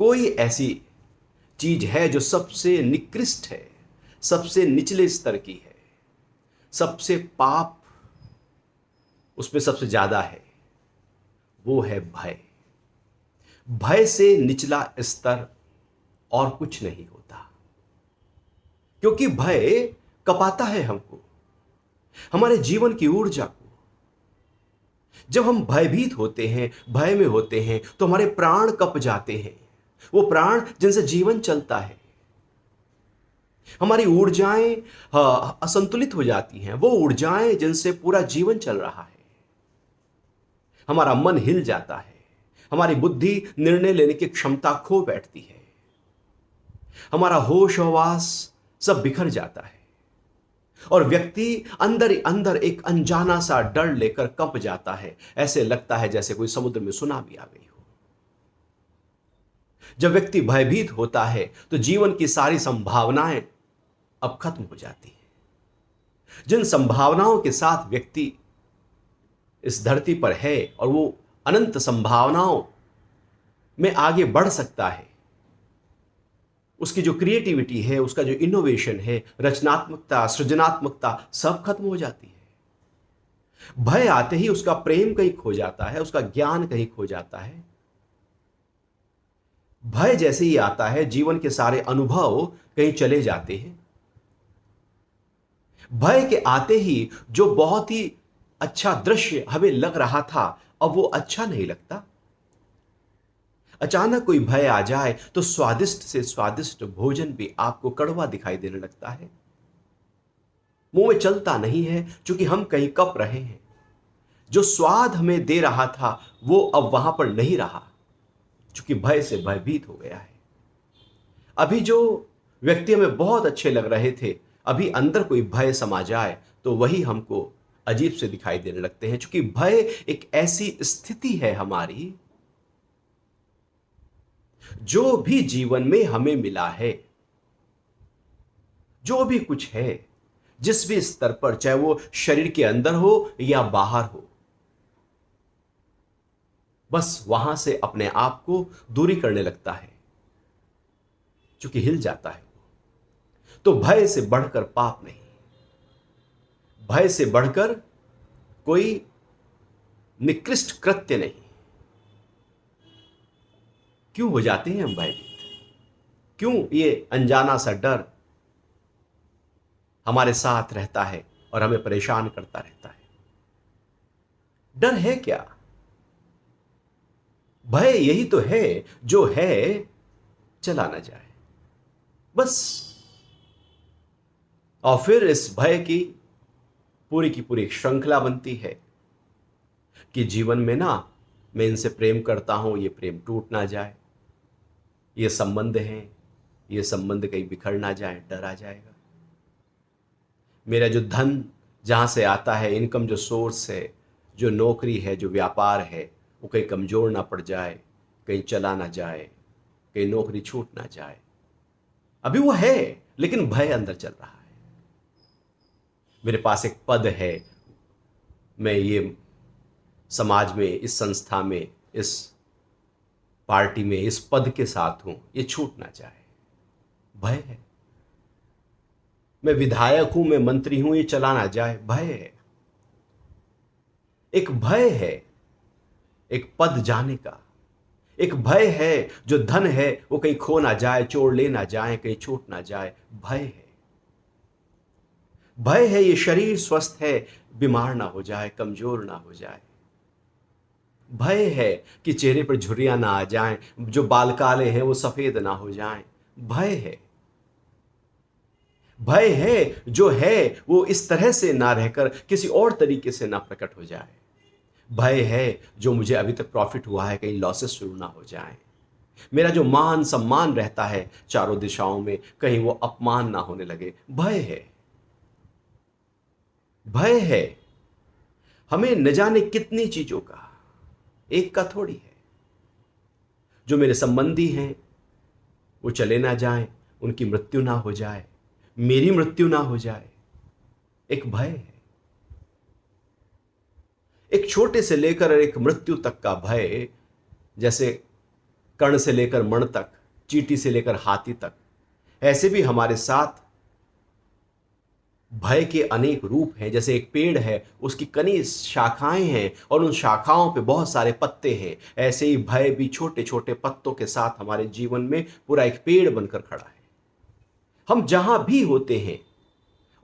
कोई ऐसी चीज है जो सबसे निकृष्ट है, सबसे निचले स्तर की है, सबसे पाप उसमें सबसे ज्यादा है, वो है भय। भय से निचला स्तर और कुछ नहीं होता, क्योंकि भय कपाता है हमको, हमारे जीवन की ऊर्जा को। जब हम भयभीत होते हैं, भय में होते हैं, तो हमारे प्राण कप जाते हैं, वो प्राण जिनसे जीवन चलता है। हमारी ऊर्जाएं असंतुलित हो जाती हैं, वो ऊर्जाएं जिनसे पूरा जीवन चल रहा है। हमारा मन हिल जाता है, हमारी बुद्धि निर्णय लेने की क्षमता खो बैठती है, हमारा होश हवास सब बिखर जाता है, और व्यक्ति अंदर ही अंदर एक अनजाना सा डर लेकर कंप जाता है। ऐसे लगता है जैसे कोई समुद्र में सुनामी आ गई हो। जब व्यक्ति भयभीत होता है तो जीवन की सारी संभावनाएं अब खत्म हो जाती हैं। जिन संभावनाओं के साथ व्यक्ति इस धरती पर है और वो अनंत संभावनाओं में आगे बढ़ सकता है, उसकी जो क्रिएटिविटी है, उसका जो इनोवेशन है, रचनात्मकता, सृजनात्मकता सब खत्म हो जाती है। भय आते ही उसका प्रेम कहीं खो जाता है, उसका ज्ञान कहीं खो जाता है। भय जैसे ही आता है, जीवन के सारे अनुभव कहीं चले जाते हैं। भय के आते ही जो बहुत ही अच्छा दृश्य हमें लग रहा था, अब वो अच्छा नहीं लगता। अचानक कोई भय आ जाए तो स्वादिष्ट से स्वादिष्ट भोजन भी आपको कड़वा दिखाई देने लगता है, मुंह में चलता नहीं है, क्योंकि हम कहीं कप रहे हैं। जो स्वाद हमें दे रहा था वो अब वहां पर नहीं रहा, क्योंकि भय से भयभीत हो गया है। अभी जो व्यक्ति हमें बहुत अच्छे लग रहे थे, अभी अंदर कोई भय समा जाए तो वही हमको अजीब से दिखाई देने लगते हैं, क्योंकि भय एक ऐसी स्थिति है हमारी, जो भी जीवन में हमें मिला है, जो भी कुछ है, जिस भी स्तर पर, चाहे वो शरीर के अंदर हो या बाहर हो, बस वहां से अपने आप को दूरी करने लगता है, क्योंकि हिल जाता है। तो भय से बढ़कर पाप नहीं, भय से बढ़कर कोई निकृष्ट कृत्य नहीं। क्यों हो जाते हैं हम भयभीत? क्यों ये अनजाना सा डर हमारे साथ रहता है और हमें परेशान करता रहता है? डर है क्या? भय यही तो है जो है चला ना जाए, बस। और फिर इस भय की पूरी एक श्रृंखला बनती है कि जीवन में ना, मैं इनसे प्रेम करता हूं, ये प्रेम टूट ना जाए, ये संबंध है, ये संबंध कहीं बिखर ना जाए, डर आ जाएगा। मेरा जो धन जहां से आता है, इनकम जो सोर्स है, जो नौकरी है, जो व्यापार है, वो कहीं कमजोर ना पड़ जाए, कहीं चला ना जाए, कहीं नौकरी छूट ना जाए। अभी वो है, लेकिन भय अंदर चल रहा है। मेरे पास एक पद है, मैं ये समाज में, इस संस्था में, इस पार्टी में, इस पद के साथ हूं, ये छूट ना जाए, भय है। मैं विधायक हूं, मैं मंत्री हूं, ये चला ना जाए, भय है। एक भय है एक पद जाने का, एक भय है जो धन है वो कहीं खो ना जाए, चोर ले ना जाए, कहीं छूट ना जाए, भय है। भय है ये शरीर स्वस्थ है, बीमार ना हो जाए, कमजोर ना हो जाए। भय है कि चेहरे पर झुर्रियां ना आ जाएं, जो बाल काले हैं वो सफेद ना हो जाएं, भय है। भय है जो है वो इस तरह से ना रहकर किसी और तरीके से ना प्रकट हो जाए। भय है जो मुझे अभी तक प्रॉफिट हुआ है, कहीं लॉसेस शुरू ना हो जाएं। मेरा जो मान सम्मान रहता है चारों दिशाओं में, कहीं वो अपमान ना होने लगे, भय है। भय है हमें न जाने कितनी चीजों का, एक का थोड़ी है। जो मेरे संबंधी हैं वो चले ना जाएं, उनकी मृत्यु ना हो जाए, मेरी मृत्यु ना हो जाए, एक भय है। एक छोटे से लेकर एक मृत्यु तक का भय, जैसे कर्ण से लेकर मण तक, चींटी से लेकर हाथी तक, ऐसे भी हमारे साथ भय के अनेक रूप हैं। जैसे एक पेड़ है, उसकी कई शाखाएं हैं और उन शाखाओं पे बहुत सारे पत्ते हैं, ऐसे ही भय भी छोटे छोटे पत्तों के साथ हमारे जीवन में पूरा एक पेड़ बनकर खड़ा है। हम जहां भी होते हैं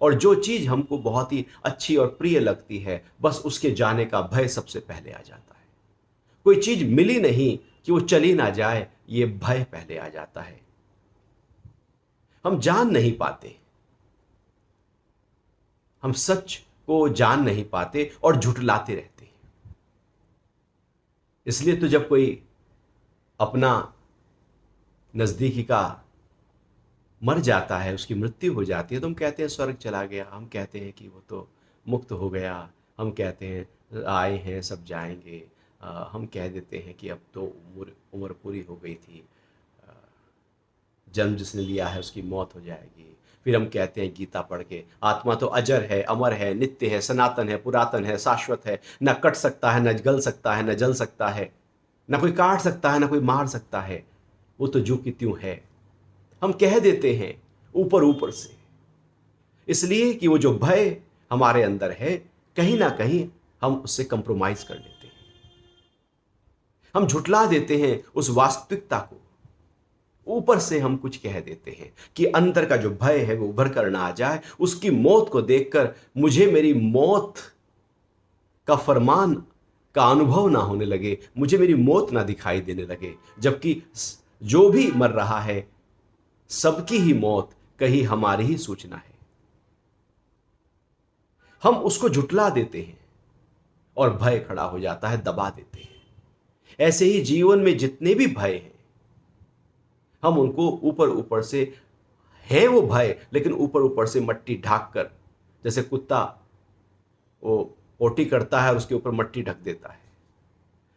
और जो चीज हमको बहुत ही अच्छी और प्रिय लगती है, बस उसके जाने का भय सबसे पहले आ जाता है। कोई चीज मिली नहीं कि वो चली ना जाए, ये भय पहले आ जाता है। हम जान नहीं पाते, हम सच को जान नहीं पाते और झुठलाते रहते हैं। इसलिए तो जब कोई अपना नजदीकी का मर जाता है, उसकी मृत्यु हो जाती है, तो हम कहते हैं स्वर्ग चला गया, हम कहते हैं कि वो तो मुक्त हो गया, हम कहते हैं आए हैं सब जाएंगे, हम कह देते हैं कि अब तो उम्र पूरी हो गई थी, जन्म जिसने लिया है उसकी मौत हो जाएगी। फिर हम कहते हैं गीता पढ़ के, आत्मा तो अजर है, अमर है, नित्य है, सनातन है, पुरातन है, शाश्वत है, न कट सकता है, न गल सकता है, न जल सकता है, न कोई काट सकता है, न कोई मार सकता है, वो तो जो कि त्यों है। हम कह देते हैं ऊपर ऊपर से, इसलिए कि वो जो भय हमारे अंदर है, कहीं ना कहीं हम उससे कंप्रोमाइज कर लेते हैं, हम झुठला देते हैं उस वास्तविकता को। ऊपर से हम कुछ कह देते हैं कि अंदर का जो भय है वो उभर कर ना आ जाए, उसकी मौत को देखकर मुझे मेरी मौत का फरमान का अनुभव ना होने लगे, मुझे मेरी मौत ना दिखाई देने लगे, जबकि जो भी मर रहा है सबकी ही मौत कहीं हमारी ही सूचना है। हम उसको झुठला देते हैं और भय खड़ा हो जाता है, दबा देते हैं। ऐसे ही जीवन में जितने भी भय हैं, हम उनको ऊपर ऊपर से, है वो भय लेकिन ऊपर ऊपर से मट्टी ढाक कर, जैसे कुत्ता वो पोटी करता है और उसके ऊपर मट्टी ढक देता है,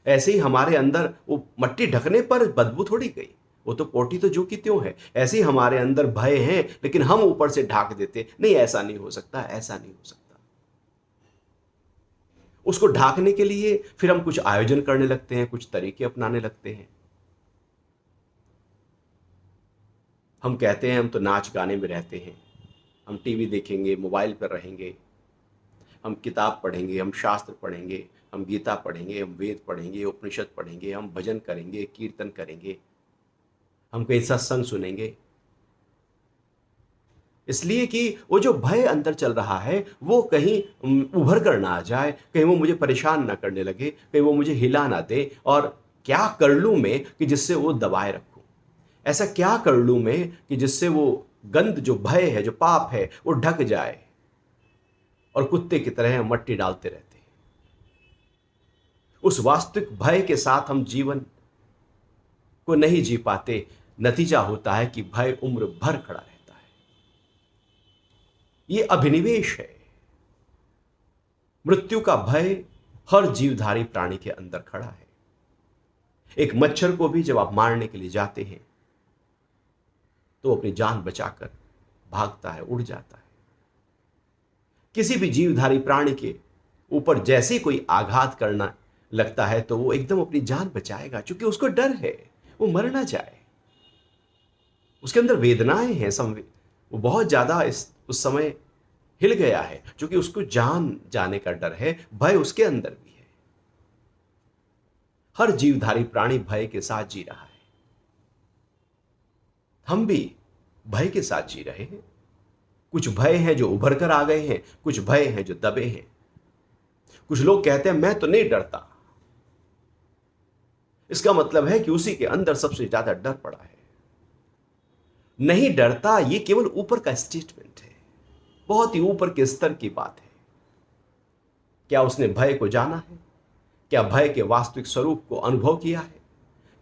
ऐसे ही हमारे अंदर वो मट्टी ढकने पर बदबू थोड़ी गई, वो तो पोटी तो जो कि त्यों है। ऐसे ही हमारे अंदर भय है लेकिन हम ऊपर से ढाक देते, नहीं ऐसा नहीं हो सकता, ऐसा नहीं हो सकता। उसको ढाकने के लिए फिर हम कुछ आयोजन करने लगते हैं, कुछ तरीके अपनाने लगते हैं। हम कहते हैं हम तो नाच गाने में रहते हैं, हम टीवी देखेंगे, मोबाइल पर रहेंगे, हम किताब पढ़ेंगे, हम शास्त्र पढ़ेंगे, हम गीता पढ़ेंगे, हम वेद पढ़ेंगे, उपनिषद पढ़ेंगे, हम भजन करेंगे, कीर्तन करेंगे, हम कहीं सत्संग सुनेंगे। इसलिए कि वो जो भय अंदर चल रहा है वो कहीं उभर कर ना आ जाए, कहीं वो मुझे परेशान ना करने लगे, कहीं वो मुझे हिला ना दे, और क्या कर लूं मैं कि जिससे वो दबाए रखूं, ऐसा क्या कर लूं मैं कि जिससे वो गंध, जो भय है, जो पाप है, वो ढक जाए और कुत्ते की तरह हम मट्टी डालते रहते हैं। उस वास्तविक भय के साथ हम जीवन को नहीं जी पाते, नतीजा होता है कि भय उम्र भर खड़ा रहता है। ये अभिनिवेश है। मृत्यु का भय हर जीवधारी प्राणी के अंदर खड़ा है। एक मच्छर को भी जब आप मारने के लिए जाते हैं तो अपनी जान बचाकर भागता है, उड़ जाता है। किसी भी जीवधारी प्राणी के ऊपर जैसे कोई आघात करना लगता है तो वो एकदम अपनी जान बचाएगा, क्योंकि उसको डर है वो मर ना जाए। उसके अंदर वेदनाएं हैं, वो बहुत ज्यादा उस समय हिल गया है, क्योंकि उसको जान जाने का डर है, भय उसके अंदर भी है। हर जीवधारी प्राणी भय के साथ जी रहा है। हम भी भय के साथ जी रहे हैं। कुछ भय हैं जो उभर कर आ गए हैं, कुछ भय हैं जो दबे हैं। कुछ लोग कहते हैं मैं तो नहीं डरता, इसका मतलब है कि उसी के अंदर सबसे ज्यादा डर पड़ा है। नहीं डरता, ये केवल ऊपर का स्टेटमेंट है, बहुत ही ऊपर के स्तर की बात है। क्या उसने भय को जाना है? क्या भय के वास्तविक स्वरूप को अनुभव किया है?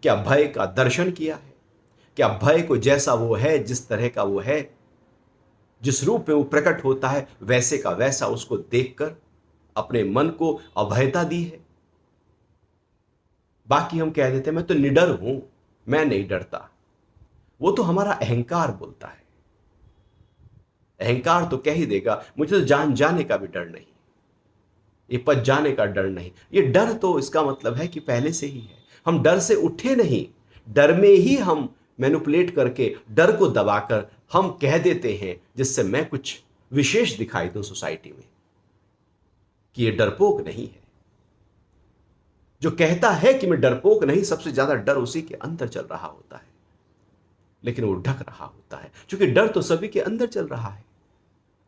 क्या भय का दर्शन किया है? क्या भय को जैसा वो है, जिस तरह का वो है, जिस रूप में वो प्रकट होता है, वैसे का वैसा उसको देखकर अपने मन को अभयता दी है? बाकी हम कह देते हैं मैं तो निडर हूं, मैं नहीं डरता। वो तो हमारा अहंकार बोलता है। अहंकार तो कह ही देगा मुझे तो जान जाने का भी डर नहीं, ये पच जाने का डर नहीं। ये डर तो इसका मतलब है कि पहले से ही है। हम डर से उठे नहीं, डर में ही हम मैनिपुलेट करके, डर को दबाकर हम कह देते हैं, जिससे मैं कुछ विशेष दिखाई दूं सोसाइटी में, कि ये डरपोक नहीं है। जो कहता है कि मैं डरपोक नहीं, सबसे ज्यादा डर उसी के अंदर चल रहा होता है, लेकिन वो ढक रहा होता है, क्योंकि डर तो सभी के अंदर चल रहा है।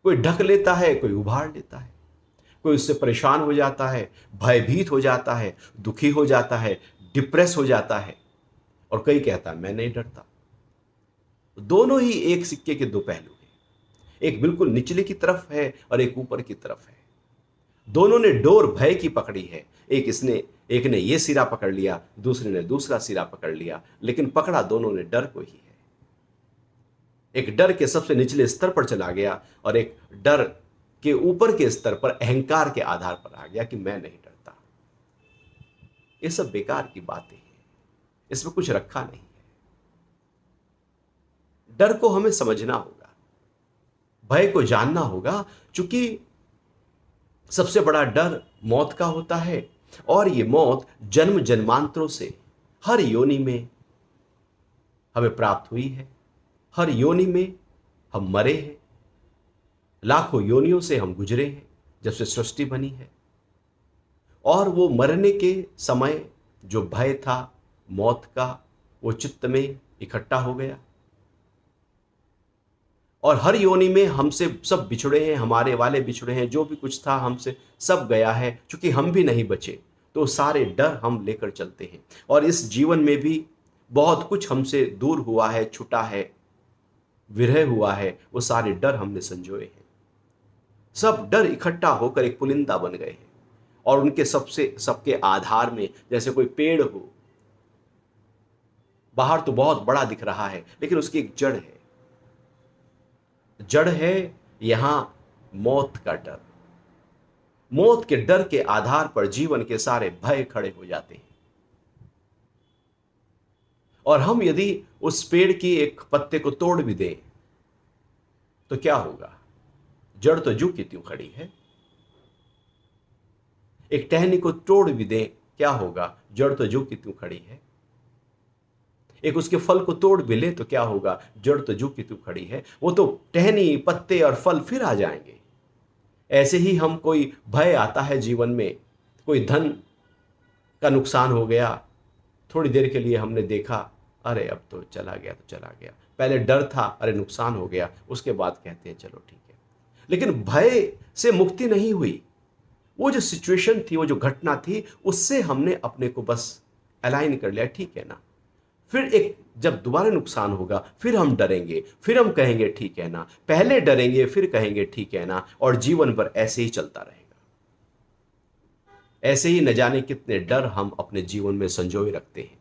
कोई ढक लेता है, कोई उभार लेता है, कोई उससे परेशान हो जाता है, भयभीत हो जाता है, दुखी हो जाता है, डिप्रेस हो जाता है, और कई कहता है मैं नहीं डरता। दोनों ही एक सिक्के के दो पहलू हैं, एक बिल्कुल निचले की तरफ है और एक ऊपर की तरफ है। दोनों ने डोर भय की पकड़ी है, एक ने ये सिरा पकड़ लिया, दूसरे ने दूसरा सिरा पकड़ लिया, लेकिन पकड़ा दोनों ने डर को ही है। एक डर के सबसे निचले स्तर पर चला गया और एक डर के ऊपर के स्तर पर अहंकार के आधार पर आ गया कि मैं नहीं डरता। ये सब बेकार की बातें हैं, इसमें कुछ रखा नहीं है। डर को हमें समझना होगा, भय को जानना होगा, क्योंकि सबसे बड़ा डर मौत का होता है, और ये मौत जन्म जन्मांतरों से हर योनि में हमें प्राप्त हुई है। हर योनि में हम मरे हैं, लाखों योनियों से हम गुजरे हैं जब से सृष्टि बनी है। और वो मरने के समय जो भय था मौत का, वो चित्त में इकट्ठा हो गया, और हर योनि में हमसे सब बिछड़े हैं, हमारे वाले बिछड़े हैं, जो भी कुछ था हमसे सब गया है। क्योंकि हम भी नहीं बचे, तो सारे डर हम लेकर चलते हैं, और इस जीवन में भी बहुत कुछ हमसे दूर हुआ है, छुटा है, विरह हुआ है, वो सारे डर हमने संजोए हैं। सब डर इकट्ठा होकर एक पुलिंदा बन गए हैं, और उनके सबके आधार में जैसे कोई पेड़ हो, बाहर तो बहुत बड़ा दिख रहा है, लेकिन उसकी एक जड़ है। जड़ है यहां मौत का डर। मौत के डर के आधार पर जीवन के सारे भय खड़े हो जाते हैं। और हम यदि उस पेड़ की एक पत्ते को तोड़ भी दें तो क्या होगा? जड़ तो जू की त्यों खड़ी है। एक टहनी को तोड़ भी दें, क्या होगा? जड़ तो जू की त्यों खड़ी है। एक उसके फल को तोड़ भी ले तो क्या होगा? जड़ तो जू की त्यों खड़ी है। वो तो टहनी, पत्ते और फल फिर आ जाएंगे। ऐसे ही हम, कोई भय आता है जीवन में, कोई धन का नुकसान हो गया, थोड़ी देर के लिए हमने देखा, अरे अब तो चला गया तो चला गया। पहले डर था, अरे नुकसान हो गया, उसके बाद कहते हैं चलो ठीक है। लेकिन भय से मुक्ति नहीं हुई। वो जो सिचुएशन थी, वो जो घटना थी, उससे हमने अपने को बस अलाइन कर लिया, ठीक है ना। फिर एक जब दोबारा नुकसान होगा, फिर हम डरेंगे, फिर हम कहेंगे ठीक है ना। पहले डरेंगे, फिर कहेंगे ठीक है ना, और जीवन भर ऐसे ही चलता रहेगा। ऐसे ही न जाने कितने डर हम अपने जीवन में संजोए रखते हैं।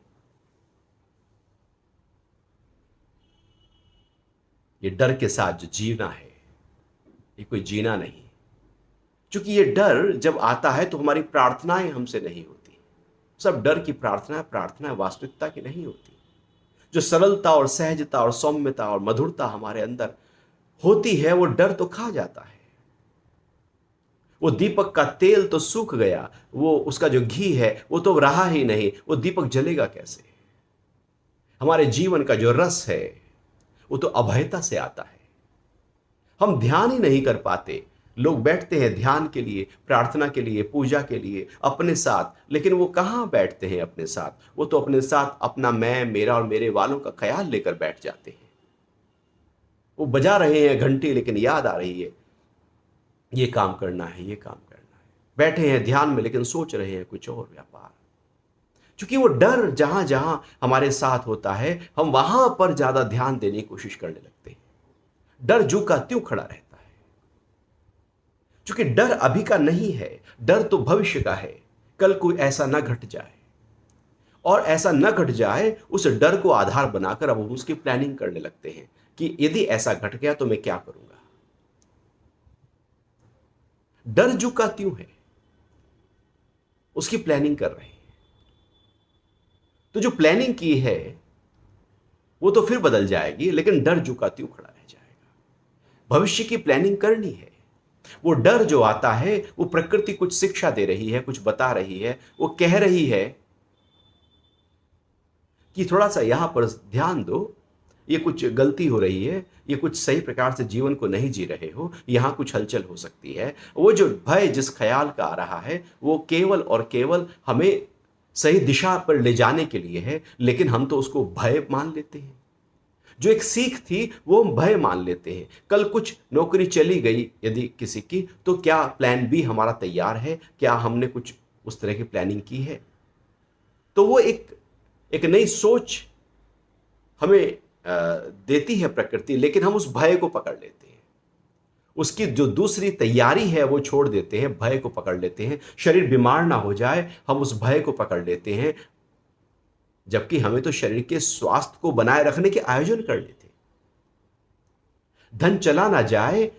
ये डर के साथ जो जीना है, ये कोई जीना नहीं। क्योंकि ये डर जब आता है तो हमारी प्रार्थनाएं हमसे नहीं होती। सब डर की प्रार्थनाएं वास्तविकता की नहीं होती। जो सरलता और सहजता और सौम्यता और मधुरता हमारे अंदर होती है, वो डर तो खा जाता है। वो दीपक का तेल तो सूख गया, वो उसका जो घी है वो तो रहा ही नहीं, वो दीपक जलेगा कैसे? हमारे जीवन का जो रस है वो तो अभयता से आता है। हम ध्यान ही नहीं कर पाते। लोग बैठते हैं ध्यान के लिए, प्रार्थना के लिए, पूजा के लिए अपने साथ, लेकिन वो कहां बैठते हैं अपने साथ? वो तो अपने साथ अपना मैं, मेरा और मेरे वालों का ख्याल लेकर बैठ जाते हैं। वो बजा रहे हैं घंटी, लेकिन याद आ रही है ये काम करना है, ये काम करना है। बैठे हैं ध्यान में, लेकिन सोच रहे हैं कुछ और व्यापार। क्योंकि वो डर जहां जहां हमारे साथ होता है, हम वहां पर ज्यादा ध्यान देने की कोशिश करने लगते हैं। डर जू का त्यों खड़ा रहता है। क्योंकि डर अभी का नहीं है, डर तो भविष्य का है। कल कोई ऐसा ना घट जाए, और ऐसा न घट जाए, उस डर को आधार बनाकर अब हम उसकी प्लानिंग करने लगते हैं कि यदि ऐसा घट गया तो मैं क्या करूंगा। डर जू का त्यों है, उसकी प्लानिंग कर रहे हैं। तो जो प्लानिंग की है वो तो फिर बदल जाएगी, लेकिन डर जू का त्यों खड़ा रह जाएगा। भविष्य की प्लानिंग करनी है। वो डर जो आता है, वो प्रकृति कुछ शिक्षा दे रही है, कुछ बता रही है, वो कह रही है कि थोड़ा सा यहां पर ध्यान दो, ये कुछ गलती हो रही है, ये कुछ सही प्रकार से जीवन को नहीं जी रहे हो, यहां कुछ हलचल हो सकती है। वो जो भय जिस ख्याल का आ रहा है वो केवल और केवल हमें सही दिशा पर ले जाने के लिए है, लेकिन हम तो उसको भय मान लेते हैं। जो एक सीख थी वो हम भय मान लेते हैं। कल कुछ नौकरी चली गई यदि किसी की, तो क्या प्लान बी हमारा तैयार है? क्या हमने कुछ उस तरह की प्लानिंग की है? तो वो एक एक नई सोच हमें देती है प्रकृति, लेकिन हम उस भय को पकड़ लेते हैं। उसकी जो दूसरी तैयारी है वो छोड़ देते हैं, भय को पकड़ लेते हैं। शरीर बीमार ना हो जाए, हम उस भय को पकड़ लेते हैं, जबकि हमें तो शरीर के स्वास्थ्य को बनाए रखने के आयोजन करने थे। धन चला ना जाए,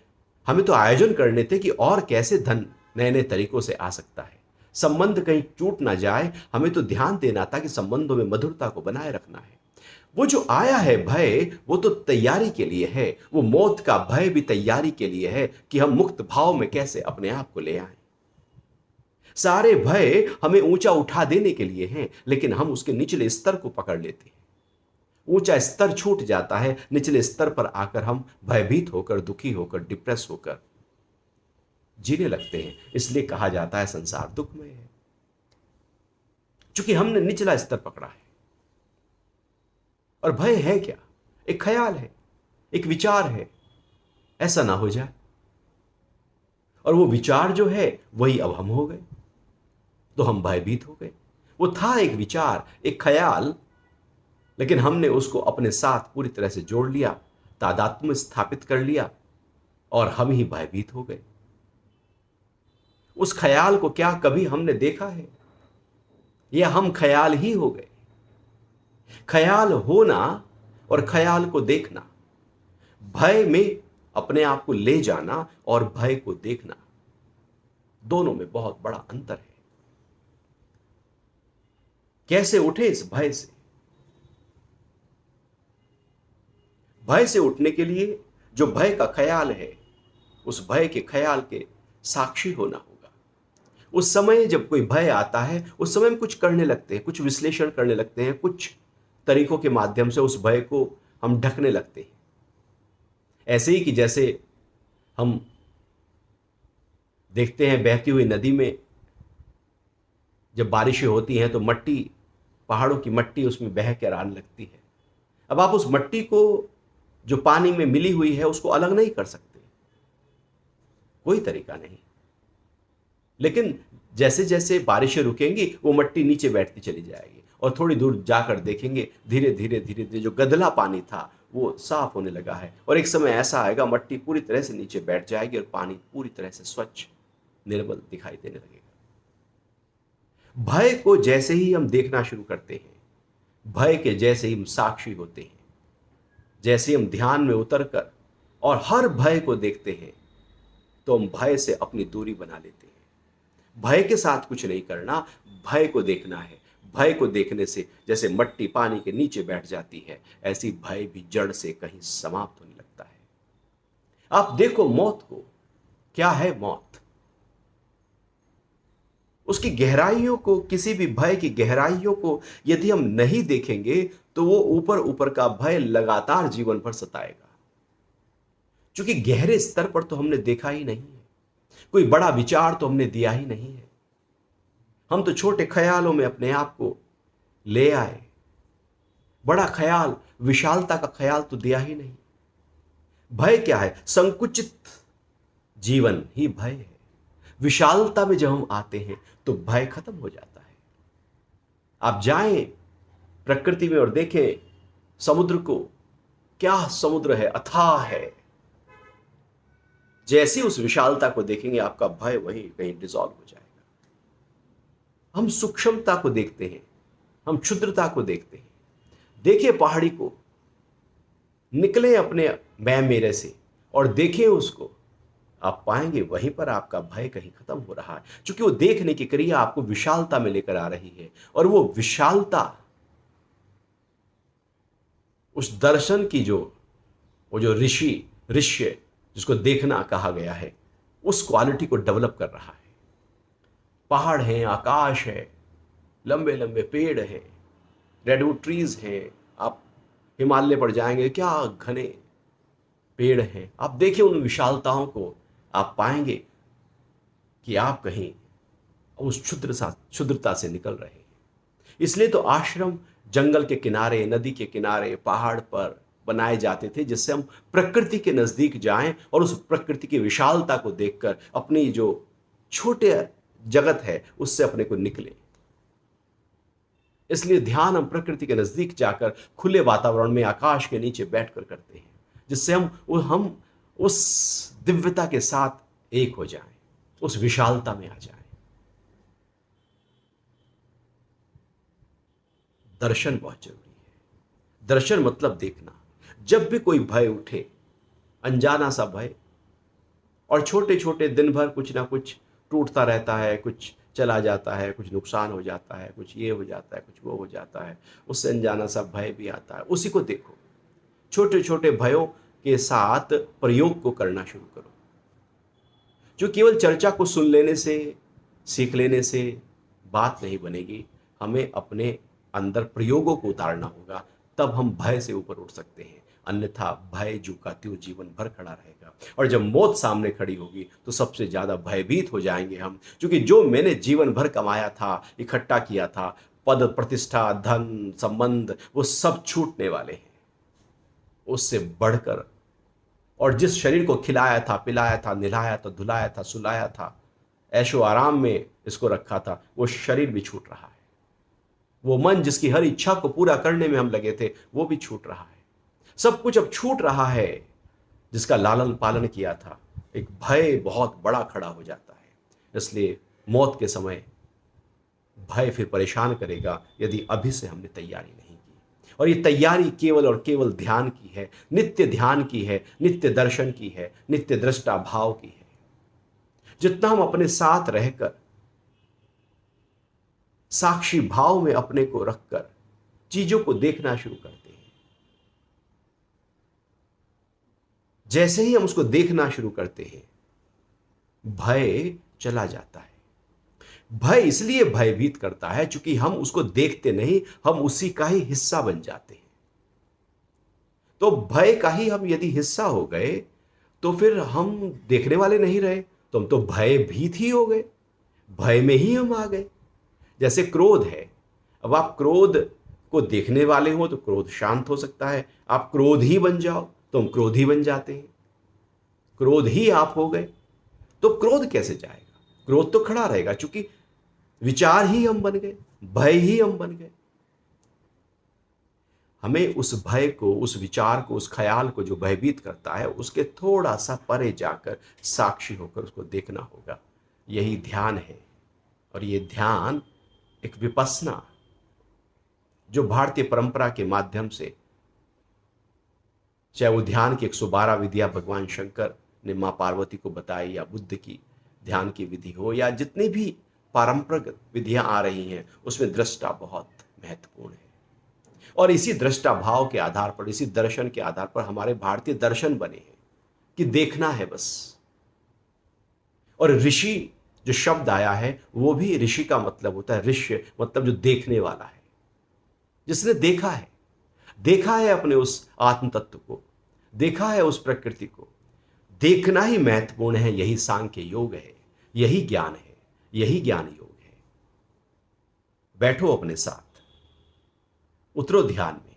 हमें तो आयोजन करने थे कि और कैसे धन नए नए तरीकों से आ सकता है। संबंध कहीं टूट ना जाए, हमें तो ध्यान देना था कि संबंधों में मधुरता को बनाए रखना है। वो जो आया है भय, वो तो तैयारी के लिए है। वो मौत का भय भी तैयारी के लिए है कि हम मुक्त भाव में कैसे अपने आप को ले आए। सारे भय हमें ऊंचा उठा देने के लिए हैं, लेकिन हम उसके निचले स्तर को पकड़ लेते हैं। ऊंचा स्तर छूट जाता है, निचले स्तर पर आकर हम भयभीत होकर, दुखी होकर, डिप्रेस होकर जीने लगते हैं। इसलिए कहा जाता है संसार दुखमय है, क्योंकि हमने निचला स्तर पकड़ा है। और भय है क्या? एक ख्याल है, एक विचार है, ऐसा ना हो जाए। और वो विचार जो है वही अब हम हो गए, तो हम भयभीत हो गए। वो था एक विचार, एक ख्याल, लेकिन हमने उसको अपने साथ पूरी तरह से जोड़ लिया, तादात्म्य स्थापित कर लिया, और हम ही भयभीत हो गए। उस ख्याल को क्या कभी हमने देखा है, या हम ख्याल ही हो गए? ख्याल होना और ख्याल को देखना, भय में अपने आप को ले जाना और भय को देखना, दोनों में बहुत बड़ा अंतर है। कैसे उठे इस भय से? भय से उठने के लिए जो भय का ख्याल है, उस भय के ख्याल के साक्षी होना होगा। उस समय जब कोई भय आता है, उस समय हम कुछ करने लगते हैं, कुछ विश्लेषण करने लगते हैं, कुछ तरीकों के माध्यम से उस भय को हम ढकने लगते हैं। ऐसे ही कि जैसे हम देखते हैं बहती हुई नदी में जब बारिशें होती हैं तो मट्टी, पहाड़ों की मट्टी उसमें बह कर आने लगती है। अब आप उस मट्टी को जो पानी में मिली हुई है उसको अलग नहीं कर सकते, कोई तरीका नहीं। लेकिन जैसे जैसे बारिशें रुकेंगी वो मट्टी नीचे बैठती चली जाएगी, और थोड़ी दूर जाकर देखेंगे धीरे धीरे धीरे धीरे जो गदला पानी था वो साफ होने लगा है, और एक समय ऐसा आएगा मट्टी पूरी तरह से नीचे बैठ जाएगी और पानी पूरी तरह से स्वच्छ निर्मल दिखाई देने लगेगा। भय को जैसे ही हम देखना शुरू करते हैं, भय के जैसे ही हम साक्षी होते हैं, जैसे ही हम ध्यान में उतरकर और हर भय को देखते हैं, तो हम भय से अपनी दूरी बना लेते हैं। भय के साथ कुछ नहीं करना, भय को देखना है। भय को देखने से जैसे मट्टी पानी के नीचे बैठ जाती है, ऐसी भय भी जड़ से कहीं समाप्त होने लगता है। आप देखो मौत को, क्या है मौत? उसकी गहराइयों को, किसी भी भय की गहराइयों को यदि हम नहीं देखेंगे तो वो ऊपर ऊपर का भय लगातार जीवन भर सताएगा, क्योंकि गहरे स्तर पर तो हमने देखा ही नहीं है, कोई बड़ा विचार तो हमने दिया ही नहीं है। हम तो छोटे ख्यालों में अपने आप को ले आए, बड़ा ख्याल, विशालता का ख्याल तो दिया ही नहीं। भय क्या है? संकुचित जीवन ही भय है। विशालता में जब हम आते हैं तो भय खत्म हो जाता है। आप जाएं प्रकृति में और देखें समुद्र को, क्या समुद्र है, अथाह है। जैसे उस विशालता को देखेंगे आपका भय वहीं कहीं डिसॉल्व हो जाएगा। हम सूक्ष्मता को देखते हैं, हम क्षुद्रता को देखते हैं। देखिए पहाड़ी को, निकले अपने मैं मेरे से और देखें उसको, आप पाएंगे वहीं पर आपका भय कहीं खत्म हो रहा है, क्योंकि वो देखने की क्रिया आपको विशालता में लेकर आ रही है। और वो विशालता, उस दर्शन की वो जो ऋष्य जिसको देखना कहा गया है, उस क्वालिटी को डेवलप कर रहा है। पहाड़ है, आकाश है, लंबे लंबे पेड़ है, रेडवुड ट्रीज हैं, आप हिमालय पर जाएंगे, क्या घने पेड़ हैं। आप देखिए उन विशालताओं को, आप पाएंगे कि आप कहीं उस क्षुद्रता से निकल रहे हैं। इसलिए तो आश्रम जंगल के किनारे, नदी के किनारे, पहाड़ पर बनाए जाते थे, जिससे हम प्रकृति के नजदीक जाएं और उस प्रकृति की विशालता को देखकर अपनी जो छोटे जगत है उससे अपने को निकले। इसलिए ध्यान हम प्रकृति के नजदीक जाकर खुले वातावरण में आकाश के नीचे बैठकर करते हैं, जिससे हम उस दिव्यता के साथ एक हो जाएं, उस विशालता में आ जाएं। दर्शन बहुत जरूरी है। दर्शन मतलब देखना। जब भी कोई भय उठे, अनजाना सा भय, और छोटे छोटे दिन भर कुछ ना कुछ टूटता रहता है, कुछ चला जाता है, कुछ नुकसान हो जाता है, कुछ ये हो जाता है, कुछ वो हो जाता है, उससे अनजाना सा भय भी आता है, उसी को देखो। छोटे छोटे भयों के साथ प्रयोग को करना शुरू करो। जो केवल चर्चा को सुन लेने से, सीख लेने से बात नहीं बनेगी, हमें अपने अंदर प्रयोगों को उतारना होगा, तब हम भय से ऊपर उठ सकते हैं। अन्यथा भय जो का त्यों जीवन भर खड़ा रहेगा, और जब मौत सामने खड़ी होगी तो सबसे ज्यादा भयभीत हो जाएंगे हम, क्योंकि जो मैंने जीवन भर कमाया था, इकट्ठा किया था, पद, प्रतिष्ठा, धन, संबंध, वो सब छूटने वाले हैं। उससे बढ़कर, और जिस शरीर को खिलाया था, पिलाया था, निलाया था, धुलाया था, सुलाया था, ऐशो आराम में इसको रखा था, वो शरीर भी छूट रहा है। वो मन जिसकी हर इच्छा को पूरा करने में हम लगे थे, वो भी छूट रहा है। सब कुछ अब छूट रहा है जिसका लालन पालन किया था। एक भय बहुत बड़ा खड़ा हो जाता है। इसलिए मौत के समय भय फिर परेशान करेगा यदि अभी से हमने तैयारी नहीं की। और ये तैयारी केवल और केवल ध्यान की है, नित्य ध्यान की है, नित्य दर्शन की है, नित्य दृष्टा भाव की है। जितना हम अपने साथ रहकर साक्षी भाव में अपने को रखकर चीजों को देखना शुरू करते हैं, जैसे ही हम उसको देखना शुरू करते हैं, भय चला जाता है। भय इसलिए भयभीत करता है क्योंकि हम उसको देखते नहीं, हम उसी का ही हिस्सा बन जाते हैं। तो भय का ही हम यदि हिस्सा हो गए तो फिर हम देखने वाले नहीं रहे, तो हम तो भयभीत ही हो गए, भय में ही हम आ गए। जैसे क्रोध है, अब आप क्रोध को देखने वाले हो तो क्रोध शांत हो सकता है, आप क्रोध ही बन जाओ तो हम क्रोधी बन जाते हैं, क्रोध ही आप हो गए। तो क्रोध कैसे जाएगा? क्रोध तो खड़ा रहेगा, क्योंकि विचार ही हम बन गए, भय ही हम बन गए। हमें उस भय को, उस विचार को, उस ख्याल को जो भयभीत करता है, उसके थोड़ा सा परे जाकर साक्षी होकर उसको देखना होगा। यही ध्यान है। और ये ध्यान एक विपस्सना, जो भारतीय परंपरा के माध्यम से, चाहे वो ध्यान की 112 विधियां भगवान शंकर ने मां पार्वती को बताई, या बुद्ध की ध्यान की विधि हो, या जितनी भी पारंपरिक विधियां आ रही हैं, उसमें दृष्टा बहुत महत्वपूर्ण है। और इसी दृष्टा भाव के आधार पर, इसी दर्शन के आधार पर हमारे भारतीय दर्शन बने हैं कि देखना है बस। और ऋषि जो शब्द आया है, वो भी ऋषि का मतलब होता है, ऋष्य मतलब जो देखने वाला है, जिसने देखा है अपने उस आत्म तत्व को, देखा है उस प्रकृति को। देखना ही महत्वपूर्ण है। यही सांख्य योग है, यही ज्ञान है, यही ज्ञान योग है। बैठो अपने साथ, उतरो ध्यान में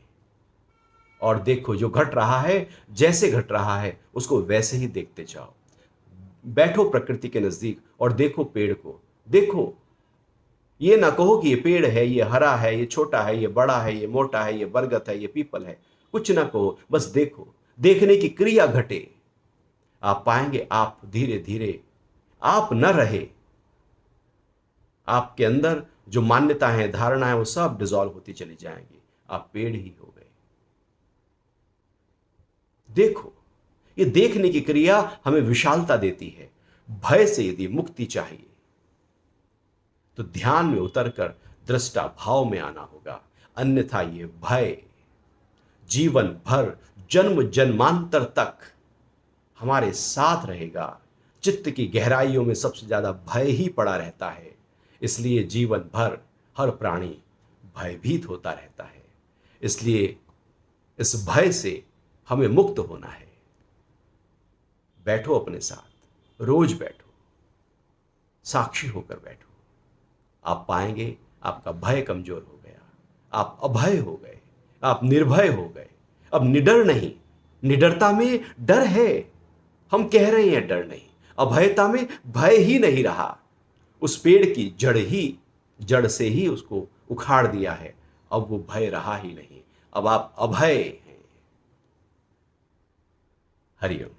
और देखो जो घट रहा है, जैसे घट रहा है उसको वैसे ही देखते जाओ। बैठो प्रकृति के नजदीक और देखो पेड़ को। देखो, ये ना कहो कि ये पेड़ है, ये हरा है, ये छोटा है, ये बड़ा है, ये मोटा है, ये बरगद है, ये पीपल है, कुछ ना कहो, बस देखो। देखने की क्रिया घटे, आप पाएंगे आप धीरे धीरे, आप न रहे, आपके अंदर जो मान्यता है, धारणा है, वो सब डिसॉल्व होती चली जाएंगी, आप पेड़ ही हो गए। देखो, ये देखने की क्रिया हमें विशालता देती है। भय से यदि मुक्ति चाहिए तो ध्यान में उतरकर दृष्टा भाव में आना होगा, अन्यथा ये भय जीवन भर, जन्म जन्मांतर तक हमारे साथ रहेगा। चित्त की गहराइयों में सबसे ज्यादा भय ही पड़ा रहता है, इसलिए जीवन भर हर प्राणी भयभीत होता रहता है। इसलिए इस भय से हमें मुक्त होना है। बैठो अपने साथ, रोज बैठो, साक्षी होकर बैठो। आप पाएंगे आपका भय कमजोर हो गया, आप अभय हो गए, आप निर्भय हो गए। अब निडर नहीं, निडरता में डर है, हम कह रहे हैं डर नहीं। अभयता में भय ही नहीं रहा। उस पेड़ की जड़ से ही उसको उखाड़ दिया है। अब वो भय रहा ही नहीं, अब आप अभय हैं। हरिओम।